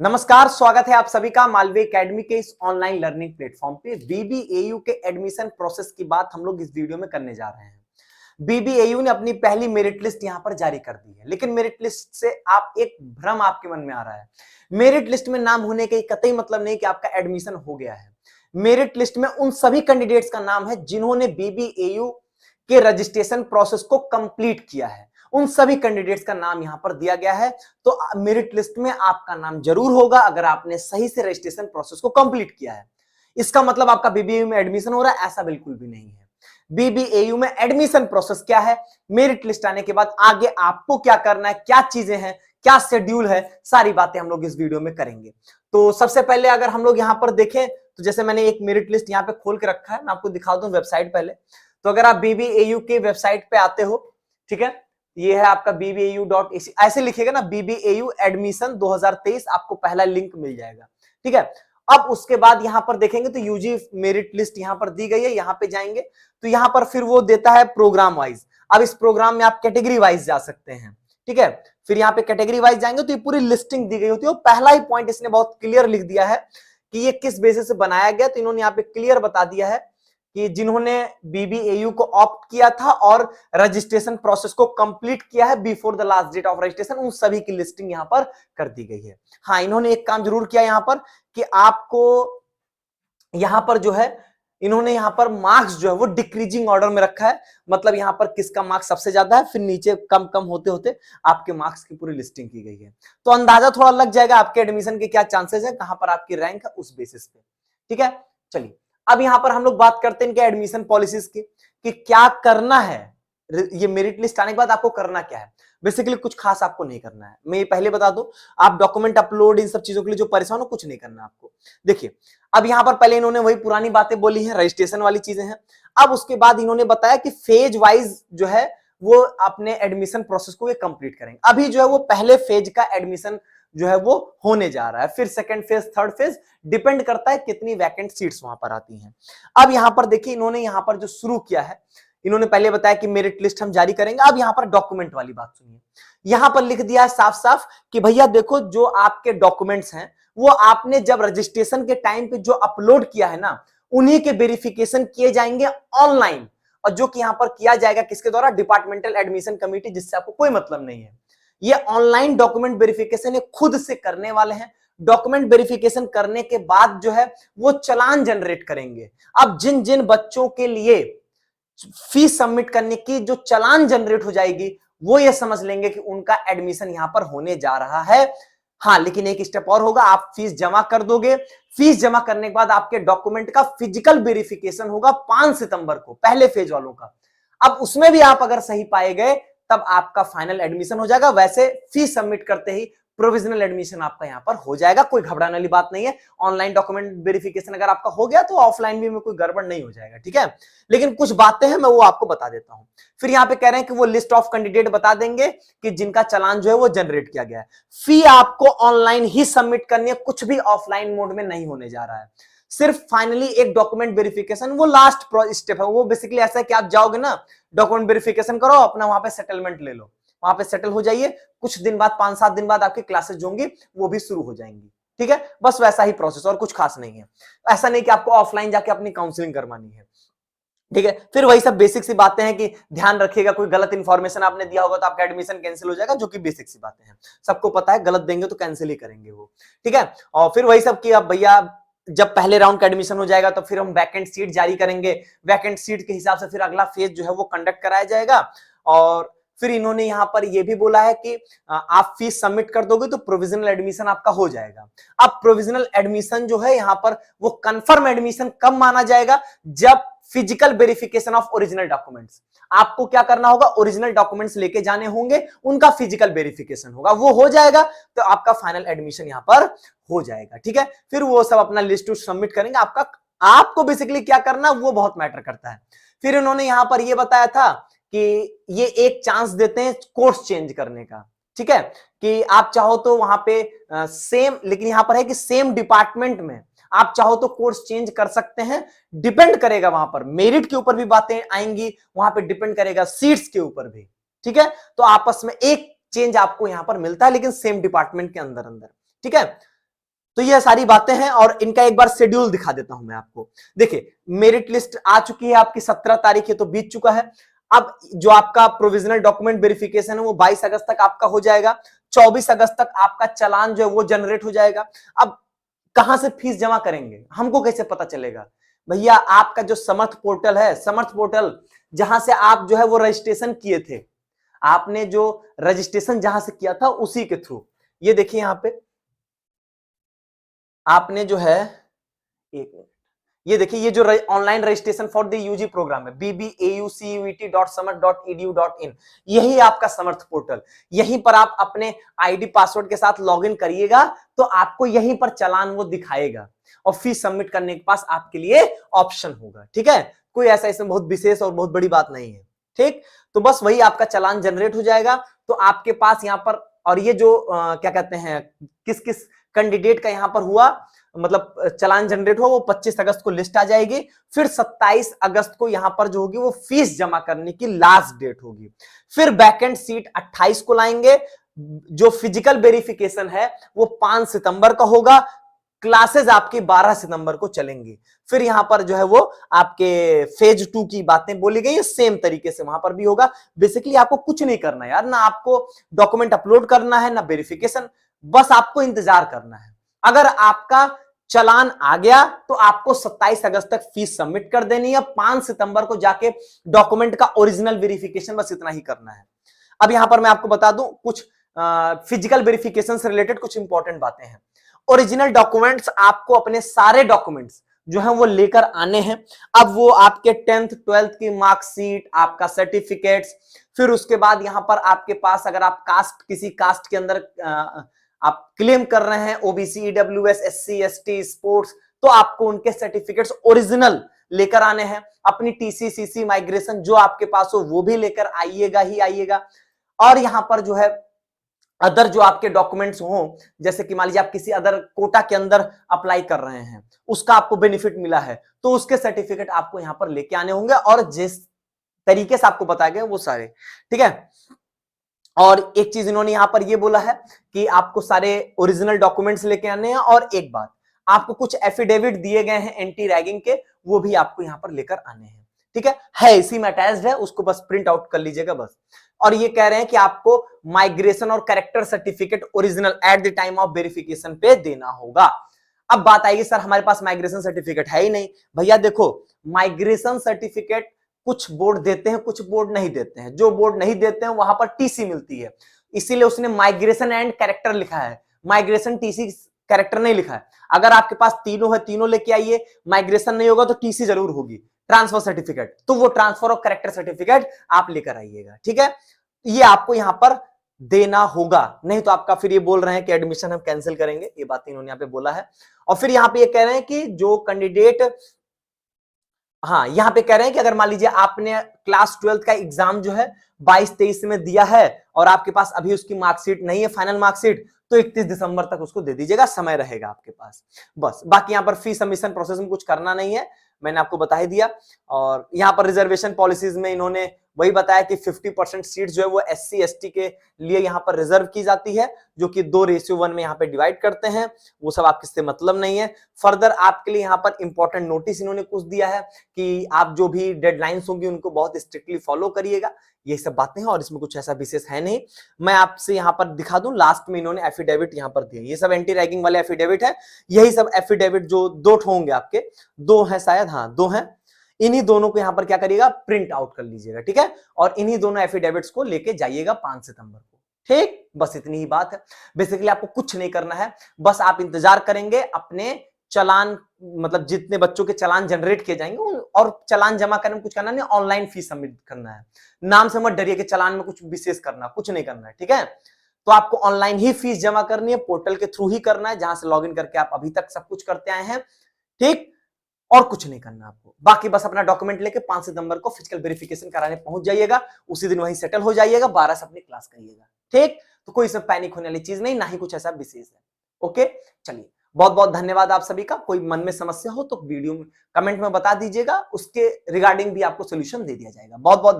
नमस्कार, स्वागत है आप सभी का मालवीय एकेडमी के इस ऑनलाइन लर्निंग प्लेटफॉर्म पे। बीबीएयू के एडमिशन प्रोसेस की बात हम लोग इस वीडियो में करने जा रहे हैं। बीबीएयू ने अपनी पहली मेरिट लिस्ट यहां पर जारी कर दी है, लेकिन मेरिट लिस्ट से आप एक भ्रम आपके मन में आ रहा है। मेरिट लिस्ट में नाम होने का कतई मतलब नहीं कि आपका एडमिशन हो गया है। मेरिट लिस्ट में उन सभी कैंडिडेट्स का नाम है जिन्होंने बीबीएयू के रजिस्ट्रेशन प्रोसेस को कंप्लीट किया है। उन सभी कैंडिडेट्स का नाम यहां पर दिया गया है, तो मेरिट लिस्ट में आपका नाम जरूर होगा अगर आपने सही से रजिस्ट्रेशन प्रोसेस को कंप्लीट किया है। इसका मतलब आपका बीबीएयू में एडमिशन हो रहा है, ऐसा बिल्कुल भी नहीं है। बीबीएयू में एडमिशन प्रोसेस क्या है, मेरिट लिस्ट आने के बाद आगे आपको क्या करना है, क्या चीजें हैं, क्या शेड्यूल है, सारी बातें हम लोग इस वीडियो में करेंगे। तो सबसे पहले अगर हम लोग यहां पर देखें तो जैसे मैंने एक मेरिट लिस्ट यहां पे खोल के रखा है, मैं आपको दिखा दूं वेबसाइट पहले। तो अगर आप बीबीएयू के वेबसाइट पे आते हो, ठीक है, ये है आपका BBAU.ac, ऐसे लिखेगा ना BBAU एडमिशन 2023, आपको पहला लिंक मिल जाएगा। ठीक है, अब उसके बाद यहां पर देखेंगे तो यूजी मेरिट लिस्ट यहां पर दी गई है, यहां पे जाएंगे तो यहां पर फिर वो देता है प्रोग्राम वाइज। अब इस प्रोग्राम में आप कैटेगरी वाइज जा सकते हैं। ठीक है, फिर यहाँ पे कैटेगरी वाइज जाएंगे तो ये पूरी लिस्टिंग दी गई होती है। पहला ही पॉइंट इसने बहुत क्लियर लिख दिया है कि ये किस बेसिस से बनाया गया, तो इन्होंने यहाँ पे क्लियर बता दिया है कि जिन्होंने बीबीएयू को ऑप्ट किया था और रजिस्ट्रेशन प्रोसेस को कंप्लीट किया है before the last date of registration, उन सभी की लिस्टिंग यहां पर कर दी गई है। हाँ, इन्होंने एक काम जरूर किया यहां पर कि आपको यहां पर जो है इन्होंने यहां पर मार्क्स जो है वो डिक्रीजिंग ऑर्डर में रखा है। मतलब यहां पर किसका मार्क्स सबसे ज्यादा है, फिर नीचे कम कम होते होते आपके मार्क्स की पूरी लिस्टिंग की गई है। तो अंदाजा थोड़ा लग जाएगा आपके एडमिशन के क्या चांसेस है, कहां पर आपकी रैंक है उस बेसिस पे। ठीक है, चलिए अब यहां पर हम लोग बात करते हैं इनके एडमिशन पॉलिसीज की कि क्या करना है। ये मेरिट लिस्ट आने के बाद आपको करना क्या है। बेसिकली कुछ खास आपको नहीं करना है, मैं ये पहले बता दूं। आप डॉक्यूमेंट अपलोड इन सब चीजों के लिए जो परेशान हो, कुछ नहीं करना आपको। देखिए, अब यहां पर पहले इन्होंने वही पुरानी बातें बोली हैं, रजिस्ट्रेशन वाली चीजें हैं। अब उसके बाद इन्होंने बताया कि फेज वाइज जो है वो अपने एडमिशन प्रोसेस को कंप्लीट करेंगे। अभी जो है वो पहले फेज का एडमिशन जो है वो होने जा रहा है, फिर second phase, third phase, depend करता है कितनी वैकेंट सीट्स वहां पर आती हैं। अब यहां पर देखिए इन्होंने यहां पर जो शुरू किया है, इन्होंने पहले बताया कि मेरिट लिस्ट हम जारी करेंगे। अब यहां पर डॉक्यूमेंट वाली बात सुनिए, यहां पर लिख दिया है साफ साफ कि भैया देखो, जो आपके डॉक्यूमेंट्स हैं वो आपने जब रजिस्ट्रेशन के टाइम पे जो अपलोड किया है ना, उन्हीं के वेरिफिकेशन किए जाएंगे ऑनलाइन। और जो कि यहां पर किया जाएगा किसके द्वारा, डिपार्टमेंटल एडमिशन कमेटी, जिससे आपको कोई मतलब नहीं है। ये ऑनलाइन डॉक्यूमेंट वेरिफिकेशन खुद से करने वाले हैं। डॉक्यूमेंट वेरिफिकेशन करने के बाद जो है वो चालान जनरेट करेंगे। अब जिन जिन बच्चों के लिए फीस सबमिट करने की जो चालान जनरेट हो जाएगी, वो ये समझ लेंगे कि उनका एडमिशन यहां पर होने जा रहा है। हाँ, लेकिन एक स्टेप और होगा, आप फीस जमा कर दोगे। फीस जमा करने के बाद आपके डॉक्यूमेंट का फिजिकल वेरिफिकेशन होगा 5 सितंबर को, पहले फेज वालों का। अब उसमें भी आप अगर सही पाए गए तब आपका फाइनल एडमिशन हो जाएगा। वैसे फीस सबमिट करते ही प्रोविजनल एडमिशन आपका यहां पर हो जाएगा, कोई घबराने वाली बात नहीं है। ऑनलाइन डॉक्यूमेंट वेरिफिकेशन अगर आपका हो गया तो ऑफलाइन भी में कोई गड़बड़ नहीं हो जाएगा। ठीक है, लेकिन कुछ बातें हैं मैं वो आपको बता देता हूं। फिर यहां पे कह रहे हैं कि वो लिस्ट ऑफ कैंडिडेट बता देंगे कि जिनका चालान जो है वो जनरेट किया गया है। फी आपको ऑनलाइन ही सबमिट करनी है, कुछ भी ऑफलाइन मोड में नहीं होने जा रहा है। सिर्फ फाइनली एक डॉक्यूमेंट वेरिफिकेशन, वो लास्ट स्टेप है। वो बेसिकली ऐसा है कि आप जाओगे ना, डॉक्यूमेंट वेरिफिकेशन करो, अपना वहां पे सेटलमेंट ले लो, वहां पे सेटल हो जाइए। कुछ दिन बाद, 5-7 दिन बाद आपकी क्लासेस जो होंगी वो भी शुरू हो जाएंगी। ठीक है, बस वैसा ही प्रोसेस, और कुछ खास नहीं है। ऐसा नहीं कि आपको ऑफलाइन जाके अपनी काउंसलिंग करवानी है। ठीक है, फिर वही सब बेसिक सी बातें हैं कि ध्यान रखिएगा, कोई गलत इंफॉर्मेशन आपने दिया होगा तो आपका एडमिशन कैंसिल हो जाएगा, जो कि बेसिक सी बातें हैं, सबको पता है। गलत देंगे तो कैंसिल ही करेंगे वो। ठीक है, और फिर वही सब कि अब भैया जब पहले राउंड का एडमिशन हो जाएगा तो फिर हम वैकेंट सीट जारी करेंगे। वैकेंट सीट के हिसाब से फिर अगला फेज जो है वो कंडक्ट कराया जाएगा। और फिर इन्होंने यहां पर यह भी बोला है कि आप फीस सबमिट कर दोगे तो प्रोविजनल एडमिशन आपका हो जाएगा। अब प्रोविजनल एडमिशन जो है यहां पर वो कंफर्म एडमिशन कब माना जाएगा, जब physical verification of original documents. आपको क्या करना होगा, ओरिजिनल डॉक्यूमेंट्स लेके जाने होंगे, उनका फिजिकल वेरिफिकेशन होगा, वो हो जाएगा तो आपका फाइनल एडमिशन यहां पर हो जाएगा। ठीक है, फिर वो सब अपना लिस्ट सबमिट करेंगे। आपको बेसिकली क्या करना वो बहुत मैटर करता है। फिर उन्होंने यहां पर ये बताया था कि ये एक चांस देते हैं कोर्स चेंज करने का। ठीक है, कि आप चाहो तो वहां पे सेम, लेकिन यहां पर है कि सेम डिपार्टमेंट में आप चाहो तो कोर्स चेंज कर सकते हैं। डिपेंड करेगा, वहां पर मेरिट के ऊपर भी बातें आएंगी, वहां पे डिपेंड करेगा सीट्स के ऊपर भी। ठीक है, तो आपस में एक चेंज आपको यहां पर मिलता है, लेकिन सेम डिपार्टमेंट के अंदर अंदर। ठीक है, तो ये सारी बातें हैं और इनका एक बार शेड्यूल दिखा देता हूं मैं आपको। देखिए मेरिट लिस्ट आ चुकी है आपकी, 17 तारीख है तो बीत चुका है। अब जो आपका प्रोविजनल डॉक्यूमेंट वेरिफिकेशन है वो 22 अगस्त तक आपका हो जाएगा। 24 अगस्त तक आपका चालान जो है वो जनरेट हो जाएगा। अब कहां से फीस जमा करेंगे, हमको कैसे पता चलेगा? भैया आपका जो समर्थ पोर्टल है, समर्थ पोर्टल जहां से आप जो है वो रजिस्ट्रेशन किए थे, आपने जो रजिस्ट्रेशन जहां से किया था उसी के थ्रू, ये देखिए यहां पे आपने जो है, एक मिनट, ये देखिए ये जो online registration for the UG program है bbaucuet.samarth.edu.in, यही आपका समर्थ पोर्टल। यहीं पर आप अपने आईडी पासवर्ड के साथ लॉगिन करिएगा तो आपको यहीं पर चालान वो दिखाएगा और फीस सबमिट करने के पास आपके लिए ऑप्शन होगा। ठीक है, कोई ऐसा इसमें बहुत विशेष और बहुत बड़ी बात नहीं है। ठीक, तो बस वही आपका चालान जनरेट हो जाएगा। तो आपके पास यहाँ पर, और ये जो क्या कहते हैं, किस किस कैंडिडेट का यहाँ पर हुआ, मतलब चालान जनरेट हुआ, वो 25 अगस्त को लिस्ट आ जाएगी। फिर 27 अगस्त को यहां पर जो होगी वो फीस जमा करने की लास्ट डेट होगी। फिर बैकेंड सीट 28 को लाएंगे। जो फिजिकल वेरिफिकेशन है वो 5 सितंबर का होगा। क्लासेस आपकी 12 सितंबर को चलेंगी। फिर यहां पर जो है वो आपके फेज 2 की बातें बोली गई है, सेम तरीके से वहां पर भी होगा। बेसिकली आपको कुछ नहीं करना है यार, ना आपको डॉक्यूमेंट अपलोड करना है ना वेरिफिकेशन, बस आपको इंतजार करना है। अगर आपका चालान आ गया तो आपको 27 अगस्त तक फीस सबमिट कर देनी है। 5 सितंबर को जाके डॉक्यूमेंट का ओरिजिनल वेरिफिकेशन, बस इतना ही करना है। अब यहां पर मैं आपको बता दूं कुछ फिजिकल वेरिफिकेशन से रिलेटेड कुछ इंपॉर्टेंट बातें हैं। ओरिजिनल डॉक्यूमेंट्स आपको अपने सारे डॉक्यूमेंट्स जो है वो लेकर आने हैं। अब वो आपके 10th 12th की मार्कशीट, आपका सर्टिफिकेट्स, फिर उसके बाद यहां पर आपके पास अगर आप कास्ट, किसी कास्ट के अंदर आप क्लेम कर रहे हैं, OBC, EWS, SC, ST, sports, तो आपको उनके सर्टिफिकेट्स ओरिजिनल लेकर आने हैं। अपनी टीसी, सीसी, माइग्रेशन जो आपके पास हो वो भी लेकर आइएगा ही आइएगा। और यहां पर जो है अदर जो आपके डॉक्यूमेंट्स हो, जैसे कि मान लीजिए आप किसी अदर कोटा के अंदर अप्लाई कर रहे हैं, उसका आपको बेनिफिट मिला है, तो उसके सर्टिफिकेट आपको यहां पर लेके आने होंगे, और जिस तरीके से आपको बताया गया वो सारे। ठीक है, और एक चीज इन्होंने यहां पर ये बोला है कि आपको सारे ओरिजिनल डॉक्यूमेंट्स लेके आने हैं, और एक बात, आपको कुछ एफिडेविट दिए गए हैं एंटी रैगिंग के, वो भी आपको यहां पर लेकर आने हैं। ठीक है इसी में अटैच्ड है, उसको बस प्रिंट आउट कर लीजिएगा बस। और ये कह रहे हैं कि आपको माइग्रेशन और character certificate original at the time of verification पे देना होगा। अब बात आएगी सर हमारे पास माइग्रेशन सर्टिफिकेट है ही नहीं। भैया देखो, माइग्रेशन सर्टिफिकेट कुछ बोर्ड देते हैं, कुछ बोर्ड नहीं देते हैं। जो बोर्ड नहीं देते हैं वहां पर टीसी मिलती है, इसीलिए उसने माइग्रेशन एंड कैरेक्टर लिखा है, माइग्रेशन टीसी कैरेक्टर नहीं लिखा है। अगर आपके पास तीनों है, तीनों लेके आइए। माइग्रेशन नहीं होगा तो टीसी जरूर होगी, ट्रांसफर सर्टिफिकेट, तो वो ट्रांसफर और कैरेक्टर सर्टिफिकेट आप लेकर आइएगा। ठीक है, ये आपको यहां पर देना होगा, नहीं तो आपका फिर ये बोल रहे हैं कि एडमिशन हम कैंसिल करेंगे, ये बात इन्होंने यहाँ पे बोला है। और फिर यहाँ पे ये कह रहे हैं कि जो कैंडिडेट, हाँ यहाँ पे कह रहे हैं कि अगर मान लीजिए आपने क्लास 12th का एग्जाम जो है 22-23 में दिया है और आपके पास अभी उसकी मार्कशीट नहीं है, फाइनल मार्कशीट, तो 31 दिसंबर तक उसको दे दीजिएगा, समय रहेगा आपके पास। बस बाकी यहाँ पर फी सबमिशन प्रोसेस में कुछ करना नहीं है, मैंने आपको बता ही दिया। और यहाँ पर रिजर्वेशन पॉलिसीज में इन्होंने वही बताया कि 50% सीट जो है वो एससी एसटी के लिए यहाँ पर रिजर्व की जाती है, जो कि 2:1 में यहाँ पे डिवाइड करते हैं। वो सब आपके से मतलब नहीं है। फर्दर आपके लिए यहाँ पर इंपॉर्टेंट नोटिस इन्होंने कुछ दिया है कि आप जो भी डेडलाइंस होंगी उनको बहुत स्ट्रिक्टली फॉलो करिएगा। ये सब बातें हैं और इसमें कुछ ऐसा विशेष है नहीं। मैं आपसे यहाँ पर दिखा दूं, लास्ट में इन्होंने एफिडेविट यहाँ पर दिए, ये सब एंटी रैगिंग वाले एफिडेविट है। यही सब एफिडेविट जो 2 होंगे आपके, 2 हैं शायद, हाँ 2 हैं, इन्हीं दोनों को यहां पर क्या करिएगा, प्रिंट आउट कर लीजिएगा। ठीक है, और इन्हीं दोनों एफिडेविट्स को लेके जाइएगा 5 सितंबर को। ठीक, बस इतनी ही बात है। बेसिकली आपको कुछ नहीं करना है, बस आप इंतजार करेंगे अपने चालान, मतलब जितने बच्चों के चालान जनरेट किए जाएंगे, और चालान जमा करने में कुछ करना नहीं, ऑनलाइन फीस सबमिट करना है। नाम से मत डरिए कि चालान में कुछ विशेष करना, कुछ नहीं करना है। ठीक है, तो आपको ऑनलाइन ही फीस जमा करनी है, पोर्टल के थ्रू ही करना है, जहां से लॉगिन करके आप अभी तक सब कुछ करते आए हैं। ठीक, और कुछ नहीं करना आपको, बाकी बस अपना डॉक्यूमेंट लेके 5 सितंबर को फिजिकल वेरिफिकेशन कराने पहुंच जाइएगा, उसी दिन वहीं सेटल हो जाइएगा, 12 से अपनी क्लास करिएगा। ठीक, तो कोई इसमें पैनिक होने वाली चीज नहीं, ना ही कुछ ऐसा विशेष है। ओके, चलिए बहुत बहुत धन्यवाद आप सभी का। कोई मन में समस्या हो तो वीडियो में कमेंट में बता दीजिएगा, उसके रिगार्डिंग भी आपको सोल्यूशन दे दिया जाएगा। बहुत बहुत